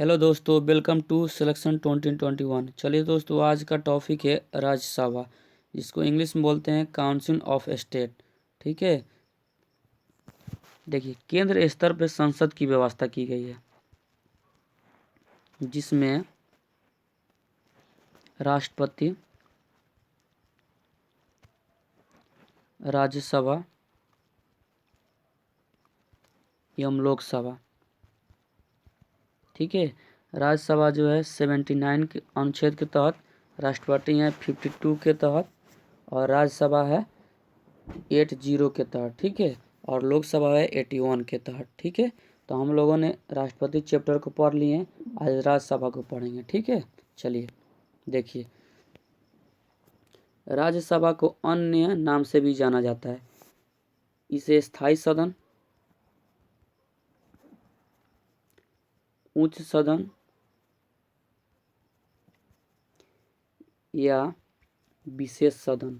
Hello दोस्तों, welcome to selection 2021। चलिए दोस्तों, आज का टॉपिक है राज्यसभा, जिसको इंग्लिश में बोलते हैं काउंसिल ऑफ स्टेट। ठीक है, देखिए केंद्र स्तर पर संसद की व्यवस्था की गई है, जिसमें राष्ट्रपति, राज्यसभा एवं लोकसभा। ठीक है, राज्यसभा जो है 79 के अनुच्छेद के तहत, राष्ट्रपति हैं 52 के तहत और राज्यसभा है 80 के तहत। ठीक है, और लोकसभा है 81 के तहत। ठीक है, तो हम लोगों ने राष्ट्रपति चैप्टर को पढ़ लिए हैं, आज राज्यसभा को पढ़ेंगे। ठीक है, चलिए देखिए, राज्यसभा को अन्य नाम से भी जाना जाता है। इसे स्थायी सदन, उच्च सदन या विशेष सदन।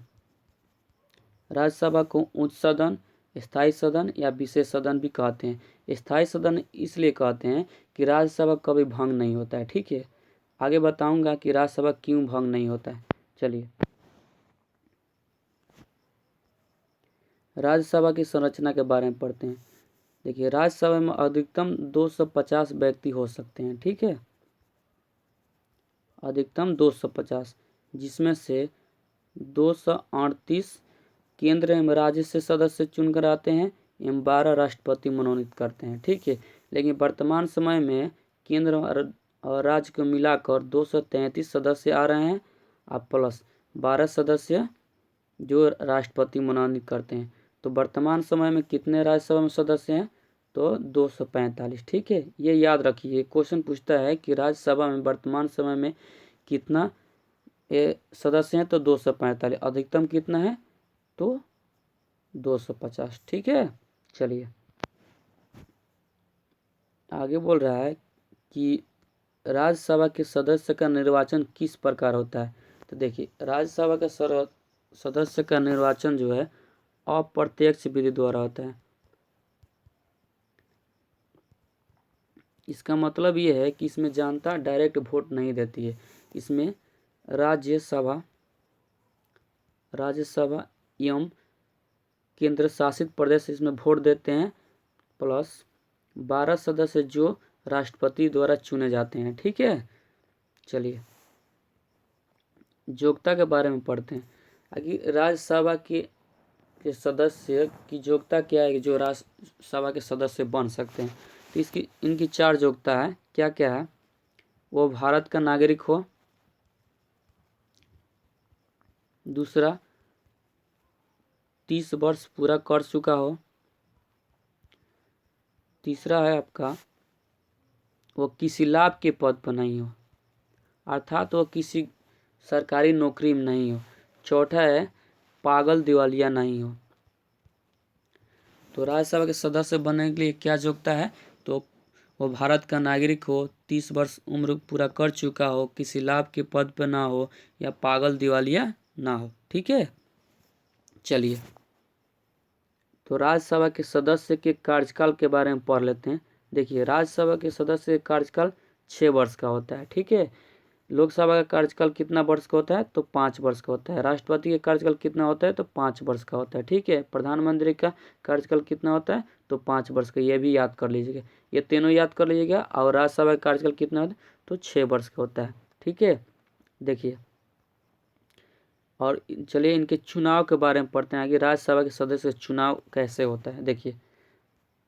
राज्यसभा को उच्च सदन, स्थायी सदन या विशेष सदन भी कहते हैं। स्थायी सदन इसलिए कहते हैं कि राज्यसभा कभी भंग नहीं होता है। ठीक है, आगे बताऊंगा कि राज्यसभा क्यों भंग नहीं होता है। चलिए, राज्यसभा की संरचना के बारे में पढ़ते हैं। देखिए, राज्यसभा में अधिकतम 250 व्यक्ति हो सकते हैं। ठीक है, अधिकतम 250, जिसमें से 238 केंद्र एवं राज्य से सदस्य चुनकर आते हैं एवं 12 राष्ट्रपति मनोनीत करते हैं। ठीक है, लेकिन वर्तमान समय में केंद्र और राज्य को मिलाकर 233 सदस्य आ रहे हैं और प्लस 12 सदस्य जो राष्ट्रपति मनोनीत करते हैं। तो वर्तमान समय में कितने राज्यसभा में सदस्य हैं? तो 245। ठीक है, ये याद रखिए, क्वेश्चन पूछता है कि राज्यसभा में वर्तमान समय में कितना सदस्य हैं? तो 245। अधिकतम कितना है? तो 250। ठीक है, चलिए आगे बोल रहा है कि राज्यसभा के सदस्य का निर्वाचन किस प्रकार होता है। तो देखिए, राज्यसभा का सदस्य का निर्वाचन जो है अप्रत्यक्ष विधि द्वारा होता है। इसका मतलब ये है कि इसमें जनता डायरेक्ट वोट नहीं देती है। इसमें राज्यसभा एवं केंद्र शासित प्रदेश इसमें वोट देते हैं, प्लस 12 सदस्य जो राष्ट्रपति द्वारा चुने जाते हैं। ठीक है, चलिए योग्यता के बारे में पढ़ते हैं। आगे राज्यसभा के सदस्य की योग्यता क्या है, जो राज्यसभा के सदस्य बन सकते हैं। तो इनकी 4 योग्यता है। क्या क्या है? वो भारत का नागरिक हो, दूसरा 30 वर्ष पूरा कर चुका हो, तीसरा है आपका वो किसी लाभ के पद पर नहीं हो, अर्थात वो किसी सरकारी नौकरी में नहीं हो, चौथा है पागल दिवालिया नहीं हो। तो राज्यसभा के सदस्य बनने के लिए क्या योग्यता है? तो वो भारत का नागरिक हो, 30 वर्ष उम्र पूरा कर चुका हो, किसी लाभ के पद पर ना हो या पागल दिवालिया ना हो। ठीक है, चलिए तो राज्यसभा के सदस्य के कार्यकाल के बारे में पढ़ लेते हैं। देखिए, राज्यसभा के सदस्य का कार्यकाल 6 वर्ष का होता है। ठीक है, लोकसभा का कार्यकाल कितना वर्ष का होता है? तो 5 वर्ष का होता है। राष्ट्रपति का कार्यकाल कितना होता है? तो 5 वर्ष का होता है। ठीक है, प्रधानमंत्री का कार्यकाल कितना होता है? तो 5 वर्ष का। ये भी याद कर लीजिएगा, ये तीनों याद कर लीजिएगा। और राज्यसभा का कार्यकाल कितना होता है? तो 6 वर्ष का होता है। ठीक है, देखिए, और चलिए इनके चुनाव के बारे में पढ़ते हैं। आगे राज्यसभा के सदस्य चुनाव कैसे होता है। देखिए,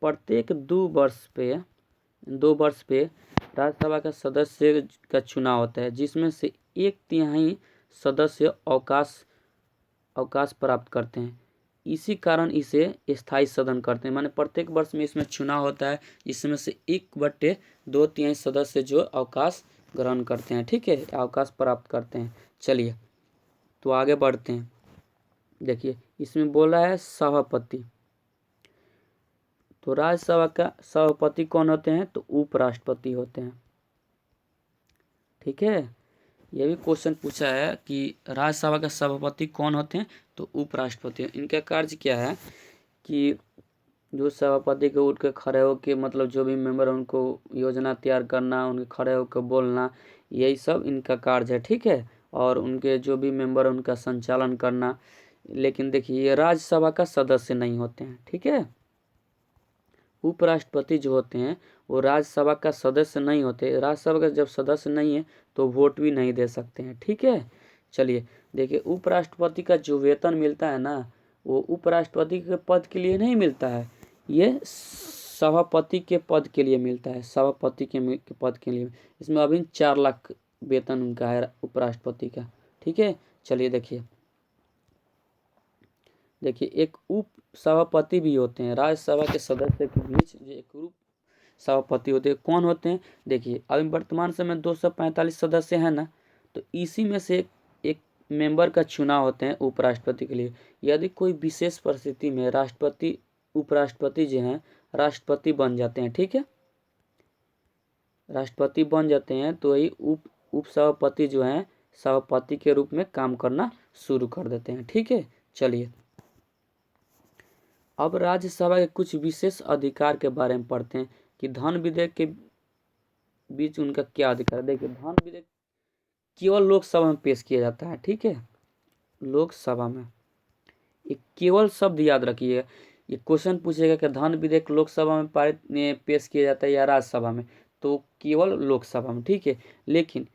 प्रत्येक 2 वर्ष पे राज्यसभा का सदस्य का चुनाव होता है, जिसमें से 1/3 सदस्य अवकाश प्राप्त करते हैं। इसी कारण इसे स्थायी सदन करते हैं। माने प्रत्येक वर्ष में इसमें चुनाव होता है, जिसमें से 1/2 सदस्य जो अवकाश ग्रहण करते हैं। ठीक है, अवकाश प्राप्त करते हैं। चलिए तो आगे बढ़ते हैं। देखिए, इसमें बोला है सभापति। तो राज्यसभा का सभापति कौन होते हैं? तो उपराष्ट्रपति होते हैं। ठीक है, यह भी क्वेश्चन पूछा है कि राज्यसभा का सभापति कौन होते हैं? तो उपराष्ट्रपति। इनका कार्य क्या है कि जो सभापति के उठ के खड़े होकर मतलब जो भी मेंबर है उनको योजना तैयार करना, उनके खड़े होकर बोलना, यही सब इनका कार्य है। ठीक है, और उनके जो भी मेंबर है उनका संचालन करना। लेकिन देखिए ये राज्यसभा का सदस्य नहीं होते हैं। ठीक है, उपराष्ट्रपति जो होते हैं वो राज्यसभा का सदस्य नहीं होते। राज्यसभा का जब सदस्य नहीं है तो वोट भी नहीं दे सकते हैं। ठीक है, चलिए देखिए उपराष्ट्रपति का जो वेतन मिलता है ना, वो उपराष्ट्रपति के पद के लिए नहीं मिलता है, ये सभापति के पद के लिए मिलता है। सभापति के पद के लिए इसमें अभी 4 लाख वेतन उनका है उपराष्ट्रपति का। ठीक है, चलिए देखिए एक उप सभापति भी होते हैं। राज्यसभा के सदस्य के बीच एक उप सभापति होते हैं। कौन होते हैं? देखिए अभी वर्तमान समय 245 सदस्य हैं ना, तो इसी में से एक मेंबर का चुनाव होते हैं उपराष्ट्रपति के लिए। यदि कोई विशेष परिस्थिति में राष्ट्रपति उपराष्ट्रपति जो हैं राष्ट्रपति बन जाते हैं। ठीक है, राष्ट्रपति बन जाते हैं तो वही उप सभापति जो हैं सभापति के रूप में काम करना शुरू कर देते हैं। ठीक है, चलिए अब राज्यसभा के कुछ विशेष अधिकार के बारे में पढ़ते हैं कि धन विधेयक के बीच उनका क्या अधिकार है। देखिए धन विधेयक केवल लोकसभा में पेश किया जाता है। ठीक है, लोकसभा में। ये केवल शब्द याद रखिए, ये क्वेश्चन पूछेगा कि धन विधेयक लोकसभा में पारित पेश किया जाता है या राज्यसभा में, तो केवल लोकसभा में। ठीक है, लेकिन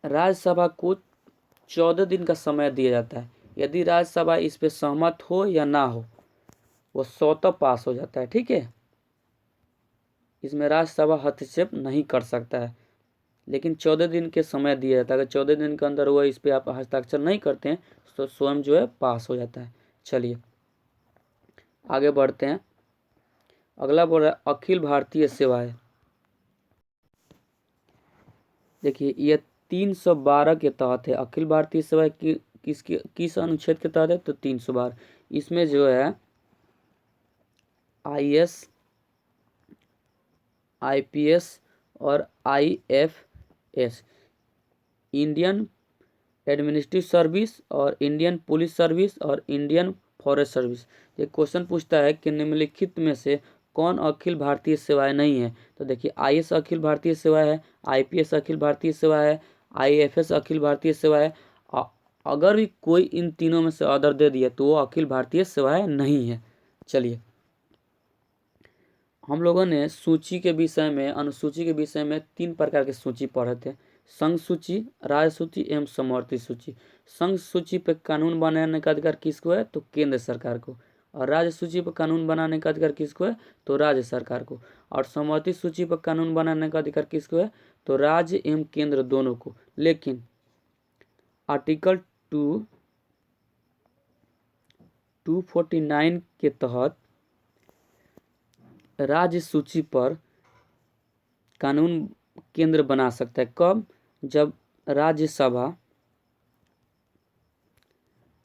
राज्यसभा को 14 दिन का समय दिया जाता है। यदि राज्यसभा इस पे सहमत हो या ना हो, वो स्वतः पास हो जाता है। ठीक है, इसमें राज्यसभा हस्तक्षेप नहीं कर सकता है, लेकिन 14 दिन के समय दिया जाता है। अगर 14 दिन के अंदर वो इस पे आप हस्ताक्षर नहीं करते हैं तो स्वयं जो है पास हो जाता है। चलिए आगे बढ़ते हैं। अगला बोल रहा है अखिल भारतीय सेवाएं। देखिए ये 312 के तहत है। अखिल भारतीय सेवाएं किस अनुच्छेद के तहत है? तो 312। इसमें जो है IAS, IPS और IFS, इंडियन एडमिनिस्ट्रेटिव सर्विस और इंडियन पुलिस सर्विस और इंडियन फॉरेस्ट सर्विस। ये क्वेश्चन पूछता है कि निम्नलिखित में से कौन अखिल भारतीय सेवाएं नहीं है? तो देखिए IAS अखिल भारतीय सेवा है, IPS अखिल भारतीय सेवा है, IFS अखिल भारतीय सेवा है। अगर भी कोई इन तीनों में से अदर दे दिया तो वो अखिल भारतीय सेवाएं नहीं है। चलिए हम लोगों ने सूची के विषय में, अनुसूची के विषय में 3 प्रकार की सूची पढ़े थे। संघ सूची, राज्य सूची एवं समवर्ती सूची। संघ सूची पर कानून बनाने का अधिकार किसको है? तो केंद्र सरकार को। और राज्य सूची पर कानून बनाने का अधिकार किसको है? तो राज्य सरकार को। और समवर्ती सूची पर कानून बनाने का अधिकार किसको है? तो राज्य एवं केंद्र दोनों को। लेकिन आर्टिकल 249 के तहत राज्य सूची पर कानून केंद्र बना सकता है। कब? जब राज्यसभा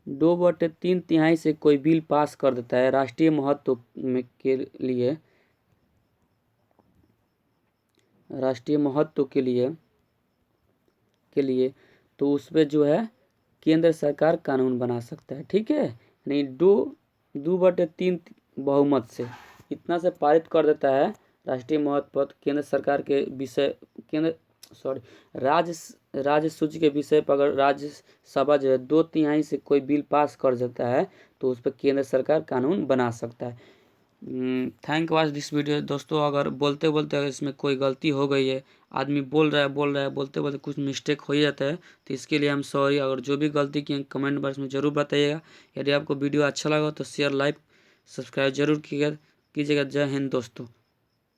2/3 से कोई बिल पास कर देता है राष्ट्रीय महत्व के लिए, राष्ट्रीय महत्व के लिए तो उस पर जो है केंद्र सरकार कानून बना सकता है। ठीक है, यानी 2/3 बहुमत से इतना से पारित कर देता है राष्ट्रीय महत्व केंद्र सरकार के विषय राज्य सूची के विषय पर अगर राज्यसभा जो है 2/3 से कोई बिल पास कर देता है तो उस पर केंद्र सरकार कानून बना सकता है। Thank watch this video. दोस्तों अगर बोलते बोलते अगर इसमें कोई गलती हो गई है, आदमी बोल रहा है बोलते बोलते कुछ मिस्टेक हो जाता है तो इसके लिए हम सॉरी। अगर जो भी गलती की कमेंट बॉक्स में ज़रूर बताइएगा। यदि आपको वीडियो अच्छा लगा तो शेयर, लाइक, सब्सक्राइब जरूर कीजिएगा। जय हिंद दोस्तों।